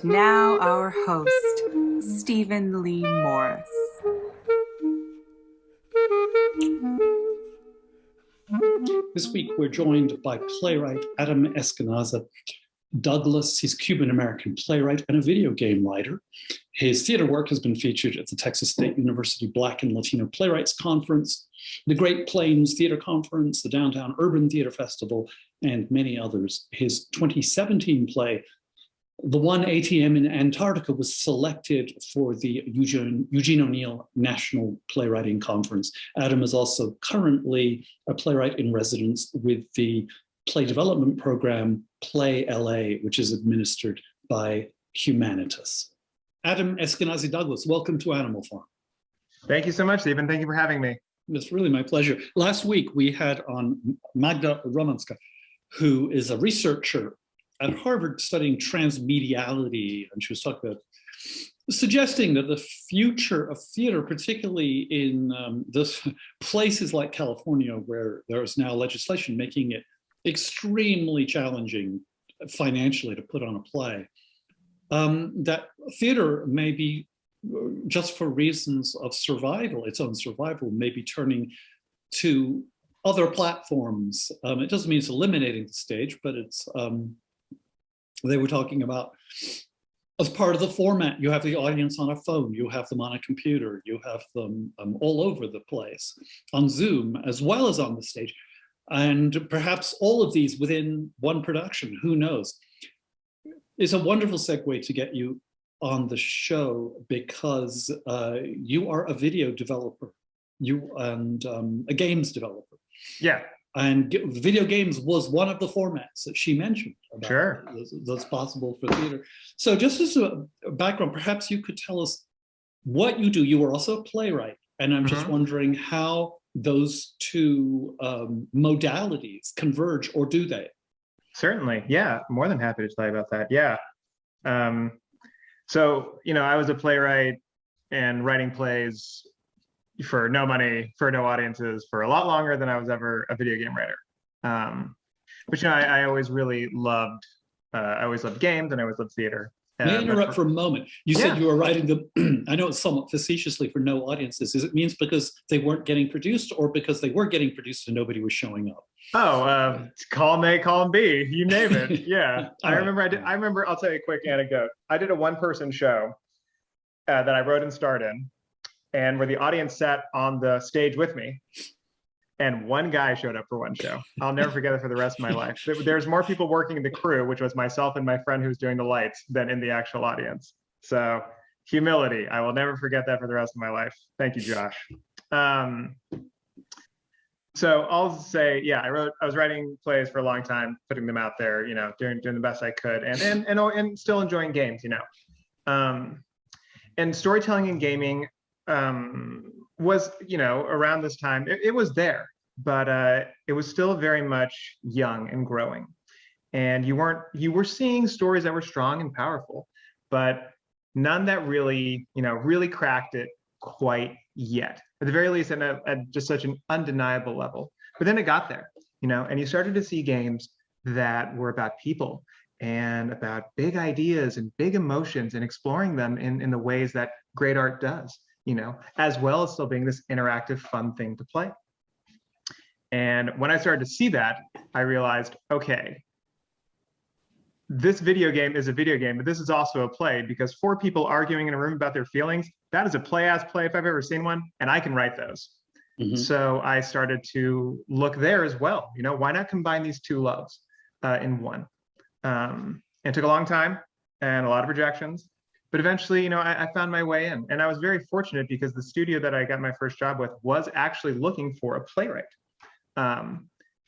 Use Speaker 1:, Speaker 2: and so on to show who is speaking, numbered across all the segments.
Speaker 1: And now our host, Stephen Lee Morris.
Speaker 2: This week, we're joined by playwright Adam Eskenazi Douglas. He's a Cuban-American playwright and a video game writer. His theater work has been featured at the Texas State University Black and Latino Playwrights Conference, the Great Plains Theater Conference, the Downtown Urban Theater Festival, and many others. His 2017 play, The One ATM in Antarctica, was selected for the Eugene O'Neill National Playwriting Conference. Adam is also currently a playwright in residence with the play development program Play LA, which is administered by Humanitas. Adam Eskenazi Douglas, welcome to Animal Farm.
Speaker 3: Thank you so much, Stephen. Thank you for having me.
Speaker 2: It's really my pleasure. Last week, we had on Magda Romanska, who is a researcher at Harvard studying transmediality, and she was talking about suggesting that the future of theater, particularly in places like California, where there is now legislation making it extremely challenging financially to put on a play, that theater may be, just for reasons of survival, its own survival, may be turning to other platforms. It doesn't mean it's eliminating the stage, but it's, they were talking about, as part of the format, you have the audience on a phone, you have them on a computer, you have them all over the place, on Zoom, as well as on the stage. And perhaps all of these within one production, who knows? It's a wonderful segue to get you on the show, because you are a video developer, and a games developer.
Speaker 3: Yeah.
Speaker 2: And video games was one of the formats that she mentioned about.
Speaker 3: Sure.
Speaker 2: That's possible for theater. So just as a background, perhaps you could tell us what you do. You are also a playwright, and I'm just wondering how those two modalities converge, or do they?
Speaker 3: Certainly. Yeah. More than happy to tell you about that. Yeah. So, I was a playwright and writing plays for no money, for no audiences, for a lot longer than I was ever a video game writer. But I always really loved, games, and I always loved theater.
Speaker 2: May I interrupt for a moment? You said you were writing them, I know it's somewhat facetiously, for no audiences. Is it means because they weren't getting produced, or because they were getting produced and nobody was showing up?
Speaker 3: Oh, column A, column B, you name it. Yeah. I remember, I'll tell you a quick anecdote. I did a one-person show that I wrote and starred in, and where the audience sat on the stage with me, and one guy showed up for one show. I'll never forget it for the rest of my life. There's more people working the crew, which was myself and my friend who's doing the lights, than in the actual audience. So humility, I will never forget that for the rest of my life. Thank you, Josh. So I'll say, yeah, I was writing plays for a long time, putting them out there, doing the best I could, and still enjoying games, and storytelling and gaming was, around this time, it was there, but it was still very much young and growing. And you were seeing stories that were strong and powerful, but none that really, really cracked it quite yet. At the very least, at just such an undeniable level. But then it got there, and you started to see games that were about people and about big ideas and big emotions, and exploring them in the ways that great art does. As well as still being this interactive, fun thing to play. And when I started to see that, I realized, okay, this video game is a video game, but this is also a play, because 4 people arguing in a room about their feelings, that is a play-ass play if I've ever seen one, and I can write those. So I started to look there as well. Why not combine these two loves in one? It took a long time and a lot of rejections. But eventually, I found my way in, and I was very fortunate because the studio that I got my first job with was actually looking for a playwright,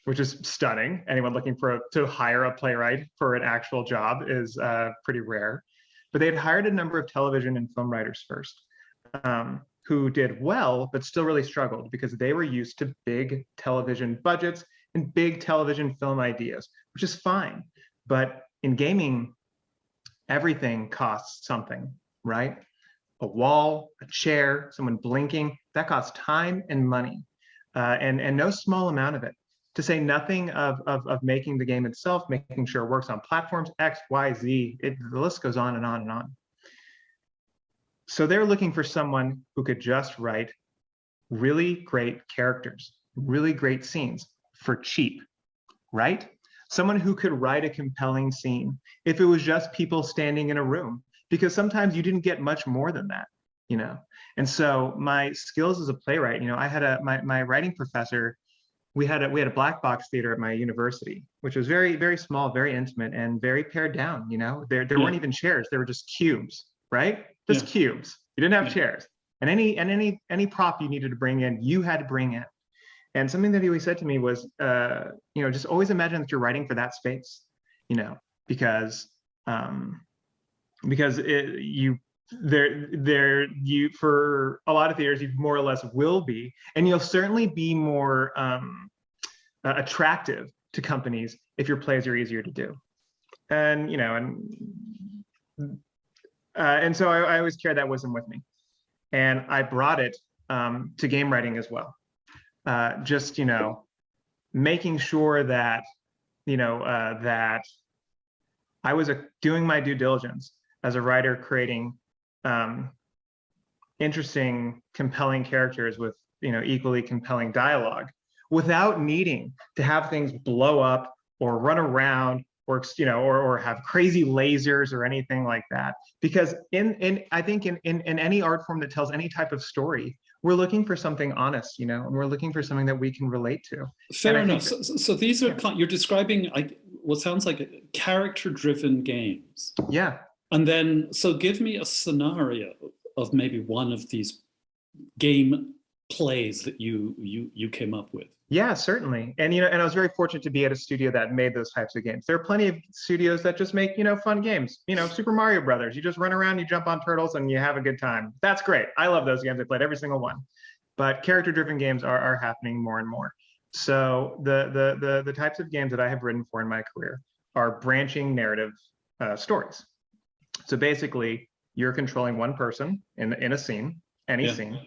Speaker 3: which is stunning. Anyone looking to hire a playwright for an actual job is pretty rare. But they had hired a number of television and film writers first, who did well, but still really struggled because they were used to big television budgets and big television film ideas, which is fine. But in gaming, everything costs something, right? A wall, a chair, someone blinking, that costs time and money, and no small amount of it. to say nothing of making the game itself, making sure it works on platforms X, Y, Z. The list goes on and on and on. So they're looking for someone who could just write really great characters, really great scenes for cheap, right? Someone who could write a compelling scene if it was just people standing in a room, because sometimes you didn't get much more than that, you know? And so my skills as a playwright, you know, I had my writing professor, we had a black box theater at my university, which was very, very small, very intimate, and very pared down, you know? There weren't even chairs, there were just cubes, right? Just cubes. You didn't have chairs. And any prop you needed to bring in, you had to bring in. And something that he always said to me was, you know, just always imagine that you're writing for that space, you know, because you for a lot of theaters, you more or less will be, and you'll certainly be more attractive to companies if your plays are easier to do. And, you know, and so I always carried that wisdom with me. And I brought it to game writing as well. Just, you know, making sure that, you know, that I was doing my due diligence as a writer, creating interesting, compelling characters with, you know, equally compelling dialogue without needing to have things blow up or run around or, you know, or have crazy lasers or anything like that. Because I think in any art form that tells any type of story, we're looking for something honest, you know, and we're looking for something that we can relate to.
Speaker 2: Fair enough. So these are, you're describing what sounds like character-driven games.
Speaker 3: Yeah.
Speaker 2: And then, so give me a scenario of maybe one of these game plays that you came up with.
Speaker 3: Yeah, certainly. And, you know, and I was very fortunate to be at a studio that made those types of games. There are plenty of studios that just make, you know, fun games. You know, Super Mario Brothers, you just run around, you jump on turtles and you have a good time. That's great. I love those games. I played every single one. But character-driven games are happening more and more. So the types of games that I have written for in my career are branching narrative stories. So basically, you're controlling one person in a scene, any scene,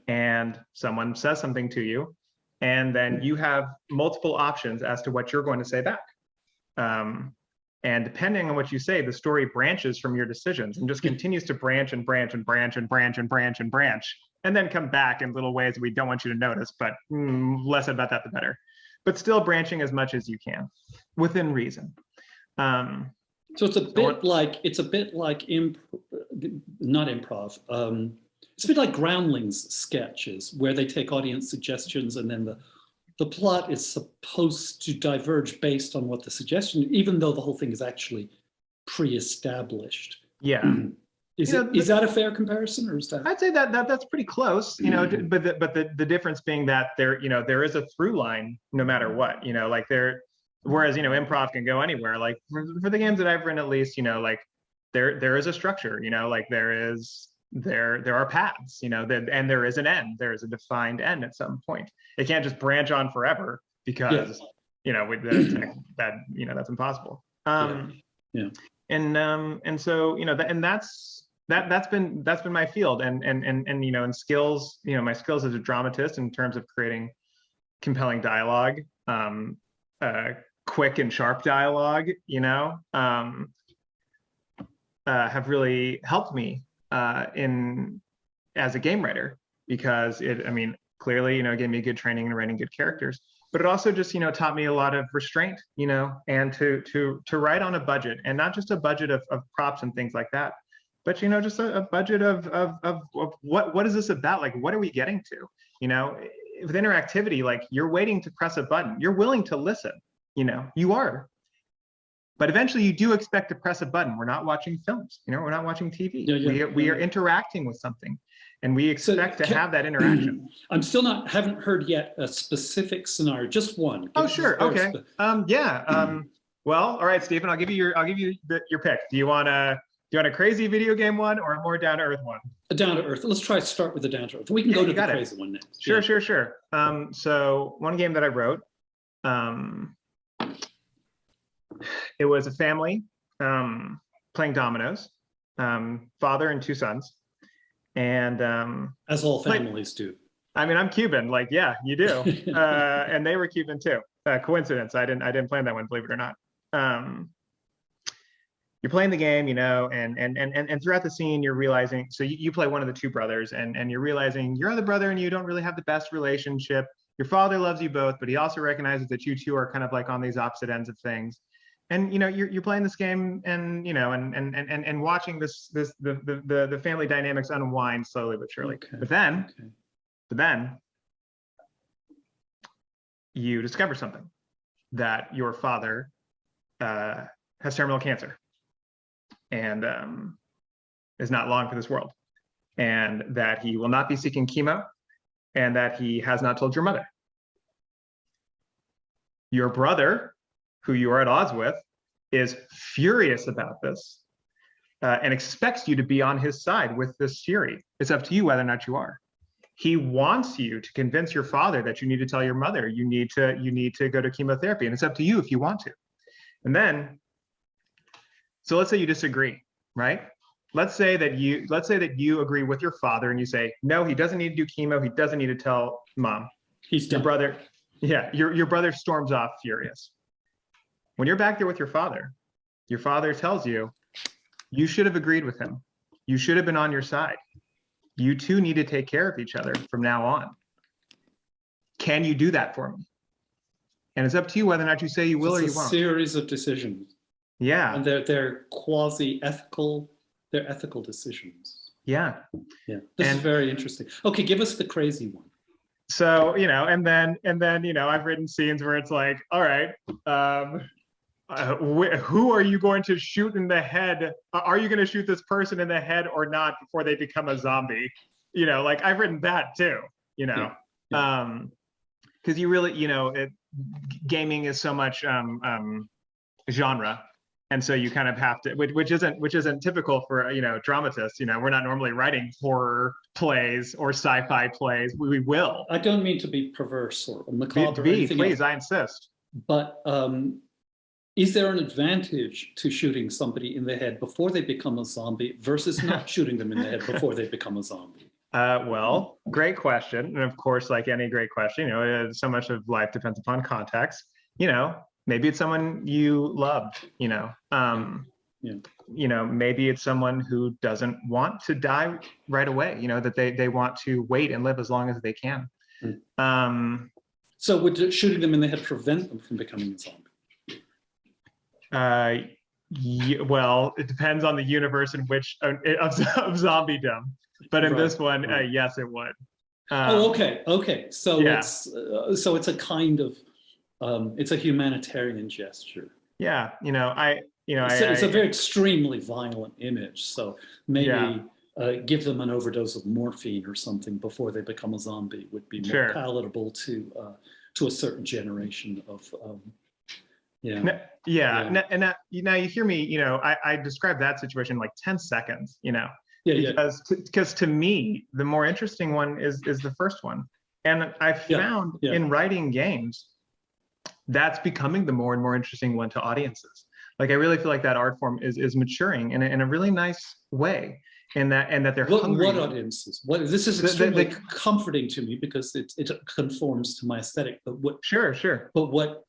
Speaker 3: and someone says something to you, and then you have multiple options as to what you're going to say back. And depending on what you say, the story branches from your decisions and just continues to branch and branch and branch and branch and branch and branch, and then come back in little ways that we don't want you to notice, but less about that, the better. But still branching as much as you can, within reason.
Speaker 2: So it's a bit like not improv. It's a bit like Groundlings sketches, where they take audience suggestions and then the plot is supposed to diverge based on what the suggestion, even though the whole thing is actually pre-established.
Speaker 3: Yeah.
Speaker 2: Is that a fair comparison, or is that?
Speaker 3: I'd say that's pretty close, you know, but the difference being that there is a through line no matter what, you know, like whereas, you know, improv can go anywhere. Like for the games that I've written, at least, you know, like there is a structure, you know, like there are paths, you know, and there is an end. There is a defined end at some point. It can't just branch on forever because, you know, that you know, that's impossible. And so, you know, that's been my field, and you know, and skills, you know, my skills as a dramatist in terms of creating compelling dialogue, quick and sharp dialogue, you know, have really helped me as a game writer, because I mean, clearly, you know, it gave me good training in writing good characters, but it also just, you know, taught me a lot of restraint, you know, and to write on a budget, and not just a budget of props and things like that, but, you know, just a budget of what is this about? Like, what are we getting to? You know, with interactivity, like, you're waiting to press a button, you're willing to listen, you know, you are. But eventually you do expect to press a button. We're not watching films, you know, we're not watching TV. We are interacting with something, and we expect to have that interaction.
Speaker 2: I'm still haven't heard yet a specific scenario, just one.
Speaker 3: Oh, sure, okay. Well, all right, Stephen, I'll give you your pick. Do you want a crazy video game one or a more down to earth one?
Speaker 2: A down to earth. Let's try to start with the down to earth. We can go to the crazy one next.
Speaker 3: Sure. So one game that I wrote, it was a family playing dominoes, father and two sons, and
Speaker 2: as all families do.
Speaker 3: I mean, I'm Cuban. Like, yeah, you do. And they were Cuban too. Coincidence. I didn't plan that one, believe it or not. You're playing the game, and throughout the scene, you're realizing. So you play one of the two brothers, and you're realizing your other brother and you don't really have the best relationship. Your father loves you both, but he also recognizes that you two are kind of like on these opposite ends of things. And you're playing this game, and watching the family dynamics unwind slowly but surely.
Speaker 2: Okay.
Speaker 3: But then.
Speaker 2: Okay.
Speaker 3: But then you discover something, that your father has terminal cancer and is not long for this world, and that he will not be seeking chemo, and that he has not told your mother. Your brother, who you are at odds with, is furious about this and expects you to be on his side with this fury. It's up to you whether or not you are. He wants you to convince your father that you need to tell your mother you need to go to chemotherapy, and it's up to you if you want to. And then, so let's say you disagree, right? Let's say that you agree with your father and you say, no, he doesn't need to do chemo. He doesn't need to tell mom.
Speaker 2: He's done.
Speaker 3: Your brother storms off furious. When you're back there with your father tells you, you should have agreed with him. You should have been on your side. You two need to take care of each other from now on. Can you do that for me? And it's up to you whether or not you say you will or you won't.
Speaker 2: It's a series of decisions.
Speaker 3: Yeah.
Speaker 2: And they're quasi-ethical, they're ethical decisions.
Speaker 3: Yeah.
Speaker 2: Yeah. This is very interesting. Okay, give us the crazy one.
Speaker 3: So, and then, I've written scenes where it's like, all right, who are you going to shoot in the head? Are you going to shoot this person in the head or not before they become a zombie? Like I've written that too,
Speaker 2: Yeah.
Speaker 3: because you really, gaming is so much genre. And so you kind of have to, which isn't typical for, dramatists. We're not normally writing horror plays or sci-fi plays. We will.
Speaker 2: I don't mean to be perverse or macabre or anything
Speaker 3: please,
Speaker 2: else,
Speaker 3: I insist.
Speaker 2: but is there an advantage to shooting somebody in the head before they become a zombie versus not shooting them in the head before they become a zombie?
Speaker 3: Well, great question. And of course, like any great question, so much of life depends upon context. Maybe it's someone you loved, maybe it's someone who doesn't want to die right away, that they want to wait and live as long as they can.
Speaker 2: So would shoooting them in the head prevent them from becoming a zombie?
Speaker 3: Well, it depends on the universe in which of zombiedom, but in this one, yes, it would.
Speaker 2: Okay. So
Speaker 3: yeah.
Speaker 2: it's a kind of it's a humanitarian gesture.
Speaker 3: Yeah,
Speaker 2: It's a very extremely violent image. So maybe give them an overdose of morphine or something before they become a zombie would be more palatable to a certain generation of.
Speaker 3: And now you hear me. I described that situation in like 10 seconds. Because to me the more interesting one is the first one, and I found in writing games that's becoming the more and more interesting one to audiences. Like I really feel like that art form is maturing in a really nice way, and that they're hungry.
Speaker 2: What audiences? This is extremely comforting to me because it conforms to my aesthetic. But what?
Speaker 3: Sure.
Speaker 2: But what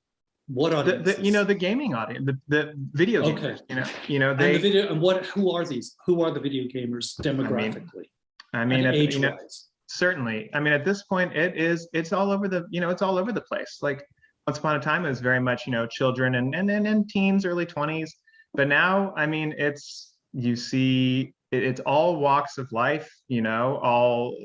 Speaker 2: audiences?
Speaker 3: The gaming audience, the video gamers.
Speaker 2: The video, and who are these? Who are the video gamers demographically?
Speaker 3: I mean,
Speaker 2: age-wise.
Speaker 3: Certainly. I mean, at this point, it's all over it's all over the place. Like once upon a time, it was very much children and teens, early 20s. But now, I mean, it's it's all walks of life. All.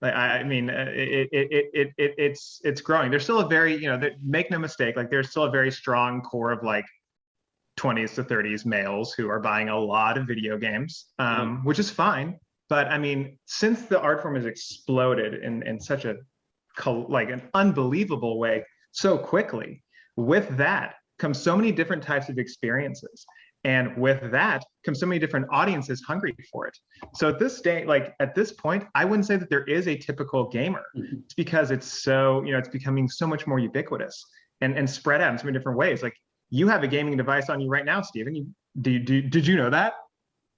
Speaker 3: It's growing. There's still a very, make no mistake, like there's still a very strong core of like 20s to 30s males who are buying a lot of video games, which is fine. But I mean, since the art form has exploded in such an unbelievable way so quickly, with that comes so many different types of experiences. And with that comes so many different audiences hungry for it. So at this point, I wouldn't say that there is a typical gamer. It's because it's so, it's becoming so much more ubiquitous and spread out in so many different ways. Like you have a gaming device on you right now, Stephen. Did you know that?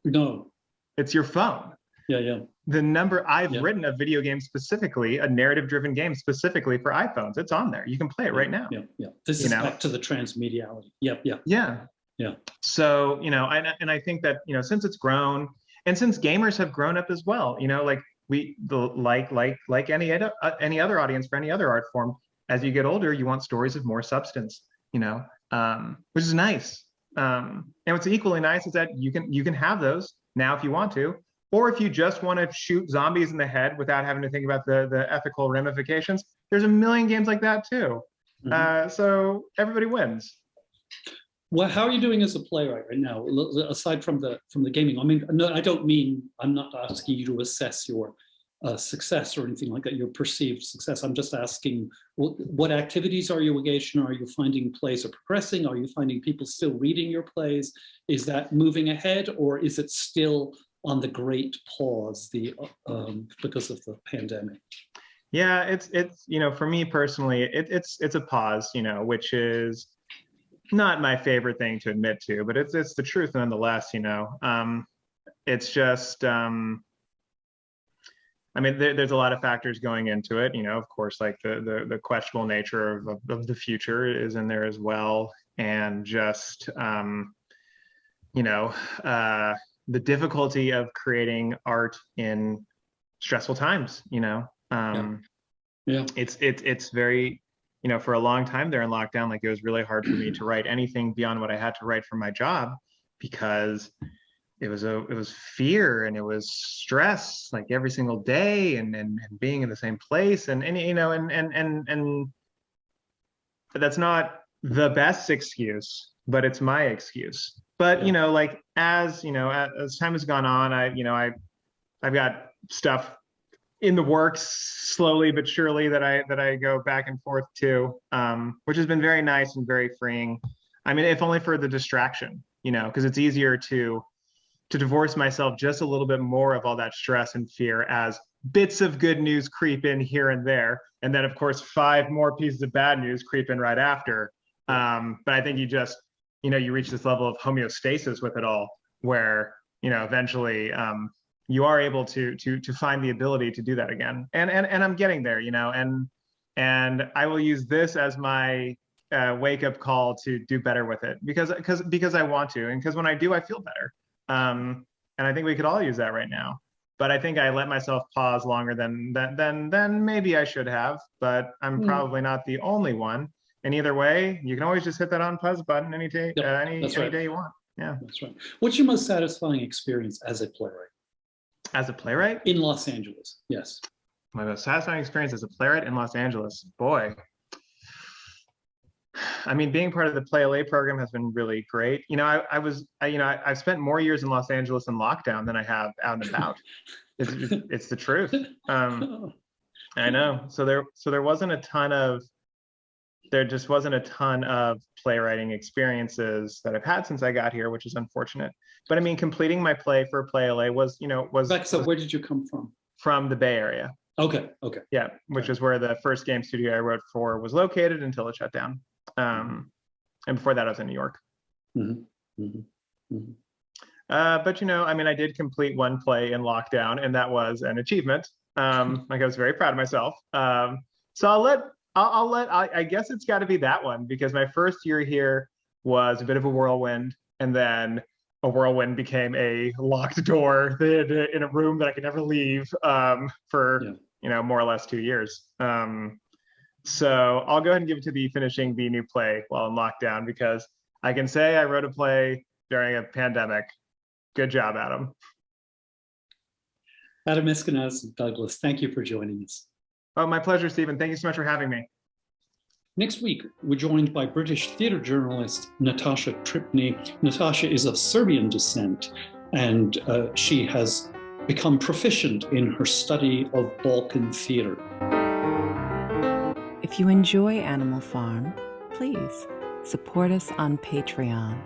Speaker 2: No.
Speaker 3: It's your phone.
Speaker 2: Yeah.
Speaker 3: The number I've
Speaker 2: Yeah.
Speaker 3: written a video game specifically, a narrative-driven game specifically for iPhones. It's on there. You can play it right now.
Speaker 2: Yeah. This
Speaker 3: You
Speaker 2: is
Speaker 3: know?
Speaker 2: back to the transmediality. Yep.
Speaker 3: Yeah.
Speaker 2: Yeah.
Speaker 3: So, and I think that, since it's grown and since gamers have grown up as well, like like any other audience for any other art form, as you get older, you want stories of more substance, which is nice. And what's equally nice is that you can have those now if you want to, or if you just want to shoot zombies in the head without having to think about the ethical ramifications. There's a million games like that too. So everybody wins.
Speaker 2: Well, how are you doing as a playwright right now, aside from the gaming? I mean, no, I'm not asking you to assess your success or anything like that, your perceived success. I'm just asking, what activities are you engaged in? Are you finding plays are progressing? Are you finding people still reading your plays? Is that moving ahead, or is it still on the great pause because of the pandemic?
Speaker 3: Yeah, it's for me personally, it's a pause, which is not my favorite thing to admit to, but it's the truth nonetheless. It's just there's a lot of factors going into it. Of course, like the questionable nature of the future is in there as well, and just the difficulty of creating art in stressful times. It's very, for a long time there in lockdown, like it was really hard for me to write anything beyond what I had to write for my job, because it was fear and it was stress, like every single day, and being in the same place, and that's not the best excuse, but it's my excuse. But as time has gone on, I've got stuff in the works slowly but surely that I go back and forth to, which has been very nice and very freeing. I mean, if only for the distraction, because it's easier to divorce myself just a little bit more of all that stress and fear as bits of good news creep in here and there. And then of course, 5 more pieces of bad news creep in right after. But I think you just, you reach this level of homeostasis with it all, where, eventually you are able to find the ability to do that again. And I'm getting there, and I will use this as my wake up call to do better with it, because I want to, and because when I do, I feel better. And I think we could all use that right now. But I think I let myself pause longer than maybe I should have. But I'm probably not the only one. And either way, you can always just hit that on pause button any day, any day you want. Yeah,
Speaker 2: that's right. What's your most satisfying experience as a playwright?
Speaker 3: As a playwright?
Speaker 2: In Los Angeles, yes.
Speaker 3: My most satisfying experience as a playwright in Los Angeles, boy. I mean, being part of the Play LA program has been really great. I've spent more years in Los Angeles in lockdown than I have out and about. It's the truth. I know. So there just wasn't a ton of playwriting experiences that I've had since I got here, which is unfortunate. But I mean, completing my play for Play LA was.
Speaker 2: So where did you come from?
Speaker 3: From the Bay Area.
Speaker 2: Okay.
Speaker 3: Yeah, which is where the first game studio I wrote for was located until it shut down. And before that, I was in New York. But I did complete one play in lockdown, and that was an achievement. I was very proud of myself. So I guess it's got to be that one, because my first year here was a bit of a whirlwind, and then a whirlwind became a locked door in a room that I could never leave for more or less 2 years. So I'll go ahead and give it to finishing the new play while in lockdown, because I can say I wrote a play during a pandemic. Good job, Adam.
Speaker 2: Adam Eskenazi Douglas, thank you for joining us.
Speaker 3: Oh, my pleasure, Stephen. Thank you so much for having me.
Speaker 2: Next week, we're joined by British theatre journalist Natasha Tripney. Natasha is of Serbian descent, and she has become proficient in her study of Balkan theatre.
Speaker 4: If you enjoy Animal Farm, please support us on Patreon.